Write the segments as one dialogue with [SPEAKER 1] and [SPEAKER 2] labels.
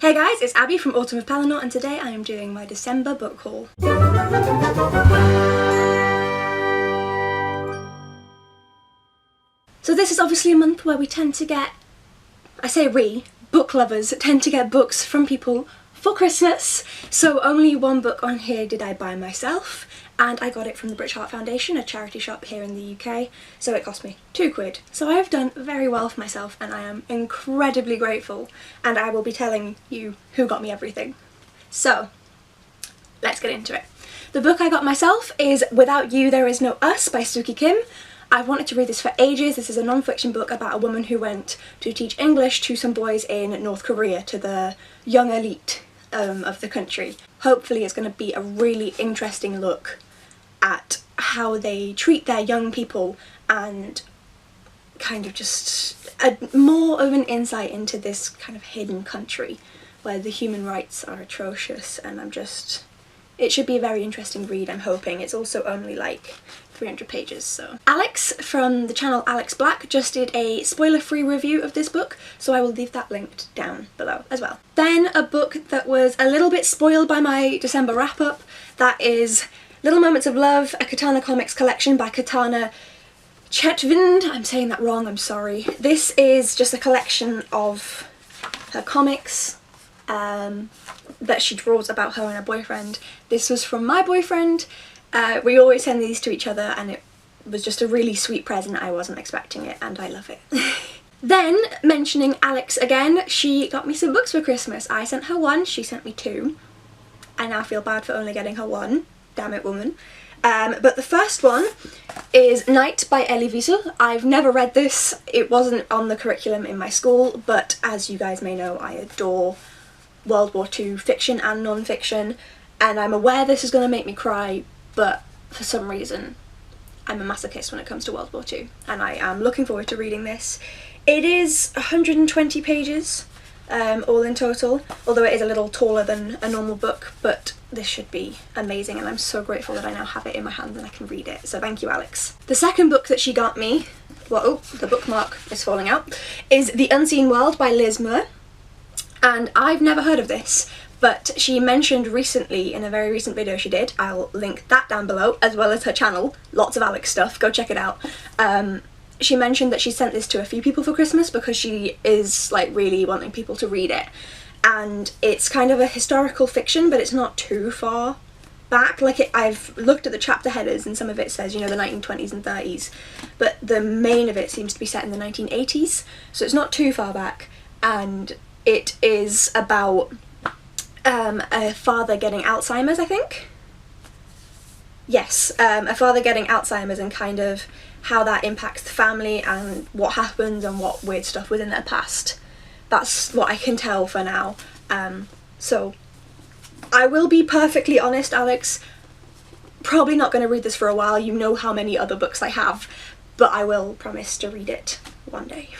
[SPEAKER 1] Hey guys, it's Abby from Autumn of Pellinor, and today I am doing my December book haul. So this is obviously a month where we tend to get, book lovers tend to get books from people for Christmas. So only one book on here did I buy myself, and I got it from the Brit Foundation, a charity shop here in the UK, so it cost me £2. So I have done very well for myself and I am incredibly grateful, and I will be telling you who got me everything. So let's get into it. The book I got myself is Without You There Is No Us by Suki Kim. I've wanted to read this for ages. This is a non-fiction book about a woman who went to teach English to some boys in North Korea, to the young elite of the country. Hopefully it's going to be a really interesting look at how they treat their young people and kind of just more of an insight into this kind of hidden country where the human rights are atrocious, and it should be a very interesting read, I'm hoping. It's also only like 300 pages, so. Alex from the channel Alex Black just did a spoiler-free review of this book, so I will leave that linked down below as well. Then a book that was a little bit spoiled by my December wrap-up, that is Little Moments of Love, a Katana Comics collection by Katana Chetvind. I'm saying that wrong, I'm sorry. This is just a collection of her comics that she draws about her and her boyfriend. This was from my boyfriend. We always send these to each other, and it was just a really sweet present. I wasn't expecting it, and I love it. Then, mentioning Alex again, she got me some books for Christmas. I sent her one, she sent me two. I now feel bad for only getting her one. Damn it, woman. But the first one is Night by Elie Wiesel. I've never read this. It wasn't on the curriculum in my school, but as you guys may know, I adore World War II fiction and non-fiction, and I'm aware this is going to make me cry, but for some reason I'm a masochist when it comes to World War II, and I am looking forward to reading this. It is 120 pages all in total, although it is a little taller than a normal book, but this should be amazing, and I'm so grateful that I now have it in my hands and I can read it, so thank you, Alex. The second book that she got me, whoa, the bookmark is falling out, is The Unseen World by Liz Moore, and I've never heard of this, but she mentioned recently in a very recent video she did, I'll link that down below, as well as her channel, lots of Alex stuff, go check it out. She mentioned that she sent this to a few people for Christmas because she is like really wanting people to read it, and it's kind of a historical fiction, but it's not too far back. Like I've looked at the chapter headers and some of it says, you know, the 1920s and 30s, but the main of it seems to be set in the 1980s, so it's not too far back, and it is about a father getting Alzheimer's, I think. Yes, a father getting Alzheimer's and kind of how that impacts the family and what happens and what weird stuff was in their past. That's what I can tell for now. So I will be perfectly honest, Alex, probably not going to read this for a while. You know how many other books I have, but I will promise to read it one day.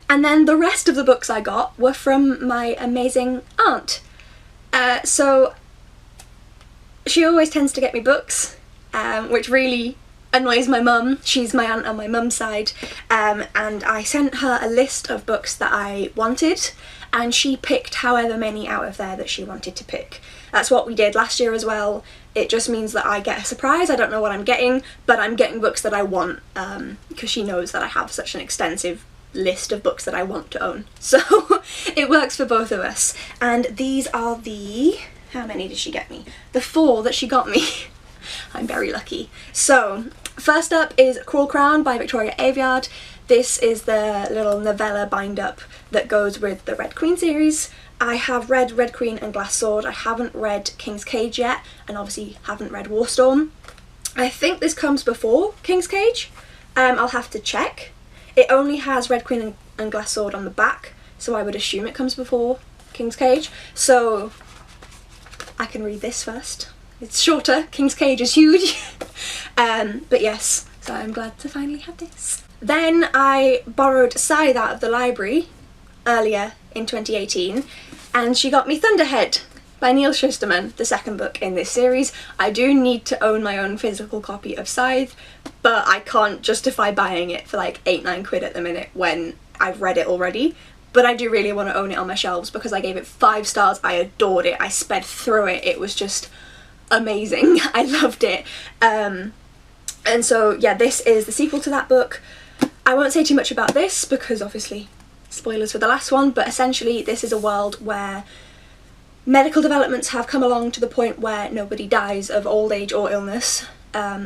[SPEAKER 1] And then the rest of the books I got were from my amazing aunt. So she always tends to get me books, which really annoys my mum. She's my aunt on my mum's side, and I sent her a list of books that I wanted, and she picked however many out of there that she wanted to pick. That's what we did last year as well. It just means that I get a surprise. I don't know what I'm getting, but I'm getting books that I want, because she knows that I have such an extensive list of books that I want to own. So it works for both of us. And these are the, how many did she get me? The 4 that she got me. I'm very lucky. So first up is Cruel Crown by Victoria Aveyard. This is the little novella bind-up that goes with the Red Queen series. I have read Red Queen and Glass Sword. I haven't read King's Cage yet, and obviously haven't read Warstorm. I think this comes before King's Cage. I'll have to check. It only has Red Queen and Glass Sword on the back, so I would assume it comes before King's Cage. So I can read this first. It's shorter, King's Cage is huge. But yes, so I'm glad to finally have this. Then I borrowed Scythe out of the library earlier in 2018, and she got me Thunderhead by Neil Shusterman, the second book in this series. I do need to own my own physical copy of Scythe, but I can't justify buying it for like £8-9 at the minute when I've read it already. but I do really want to own it on my shelves because I gave it 5 stars. I adored it. I sped through it. It was just amazing. I loved it. And so yeah, this is the sequel to that book. I won't say too much about this because obviously spoilers for the last one, but essentially this is a world where medical developments have come along to the point where nobody dies of old age or illness.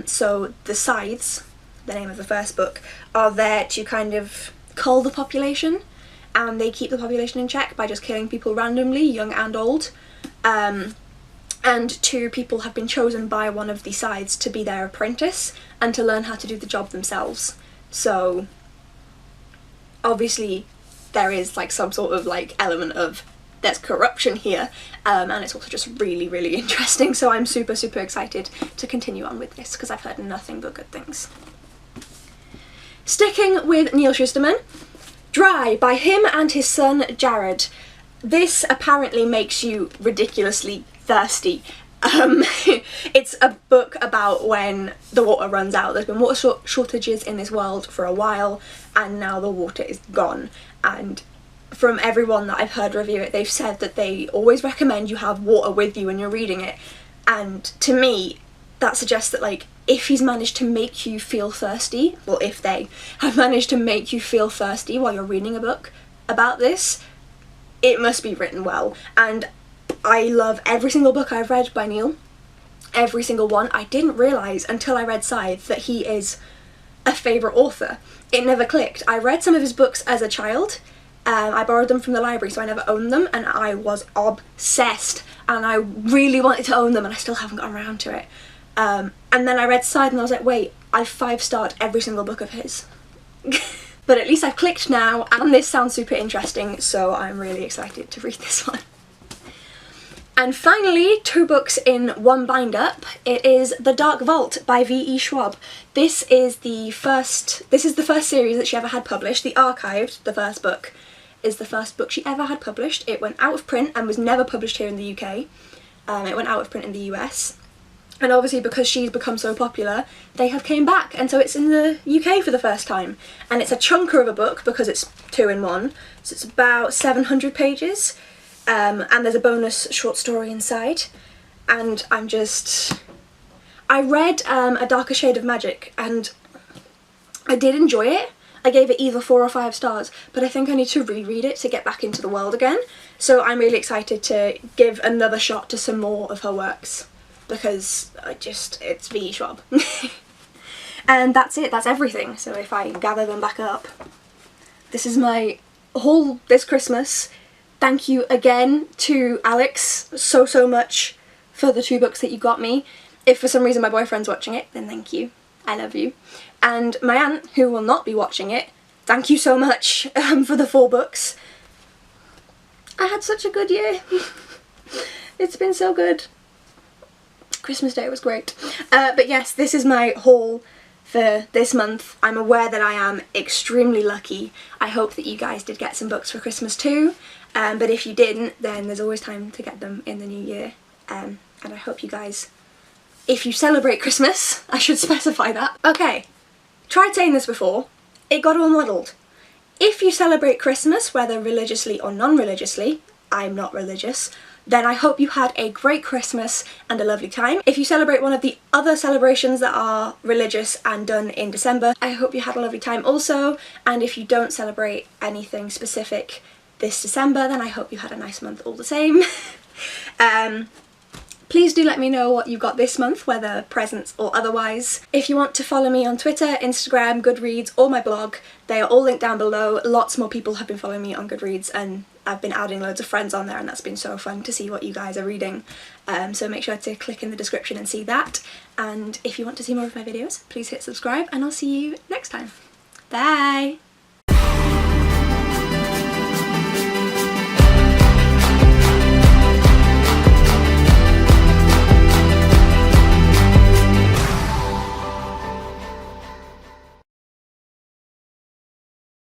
[SPEAKER 1] So the Scythes, the name of the first book, are there to kind of cull the population, and they keep the population in check by just killing people randomly, young and old. And 2 people have been chosen by one of the Scythes to be their apprentice and to learn how to do the job themselves. So obviously there is like some sort of like element of there's corruption here, and it's also just really, really interesting. So I'm super, super excited to continue on with this because I've heard nothing but good things. Sticking with Neil Shusterman, Dry by him and his son Jared. This apparently makes you ridiculously thirsty. It's a book about when the water runs out. There's been water shortages in this world for a while, and now the water is gone. And from everyone that I've heard review it, they've said that they always recommend you have water with you when you're reading it. And to me, that suggests that like if he's managed to make you feel thirsty, well, if they have managed to make you feel thirsty while you're reading a book about this, it must be written well. And I love every single book I've read by Neil, every single one. I didn't realise until I read Scythe that he is a favourite author. It never clicked. I read some of his books as a child. I borrowed them from the library, so I never owned them, and I was obsessed, and I really wanted to own them, and I still haven't gotten around to it. And then I read Scythe and I was like, wait, I've 5-starred every single book of his. But at least I've clicked now, and this sounds super interesting, so I'm really excited to read this one. And finally, 2 books in one bind-up. It is The Dark Vault by V.E. Schwab. This is the first series that she ever had published. The Archived, the first book, is the first book she ever had published. It went out of print and was never published here in the UK. It went out of print in the US. And obviously because she's become so popular, they have came back, and so it's in the UK for the first time. And it's a chunker of a book because it's 2 in 1, so it's about 700 pages. And there's a bonus short story inside. And I read A Darker Shade of Magic, and I did enjoy it. I gave it either 4 or 5 stars, but I think I need to reread it to get back into the world again. So I'm really excited to give another shot to some more of her works, because it's V.E. Schwab. And that's it, that's everything. So if I gather them back up, this is my haul this Christmas. Thank you again to Alex so much for the 2 books that you got me. If for some reason my boyfriend's watching it, then thank you. I love you. And my aunt, who will not be watching it, thank you so much for the 4 books. I had such a good year. It's been so good. Christmas Day was great. But yes, this is my haul for this month. I'm aware that I am extremely lucky. I hope that you guys did get some books for Christmas too. But if you didn't, then there's always time to get them in the new year. And I hope you guys, if you celebrate Christmas, I should specify that. Okay, tried saying this before, it got all muddled. If you celebrate Christmas, whether religiously or non-religiously, I'm not religious, then I hope you had a great Christmas and a lovely time. If you celebrate one of the other celebrations that are religious and done in December, I hope you had a lovely time also. And if you don't celebrate anything specific this December, then I hope you had a nice month all the same. Please do let me know what you got this month, whether presents or otherwise. If you want to follow me on Twitter, Instagram, Goodreads, or my blog, they are all linked down below. Lots more people have been following me on Goodreads, and I've been adding loads of friends on there, and that's been so fun to see what you guys are reading. So make sure to click in the description and see that. And if you want to see more of my videos, please hit subscribe, and I'll see you next time. Bye!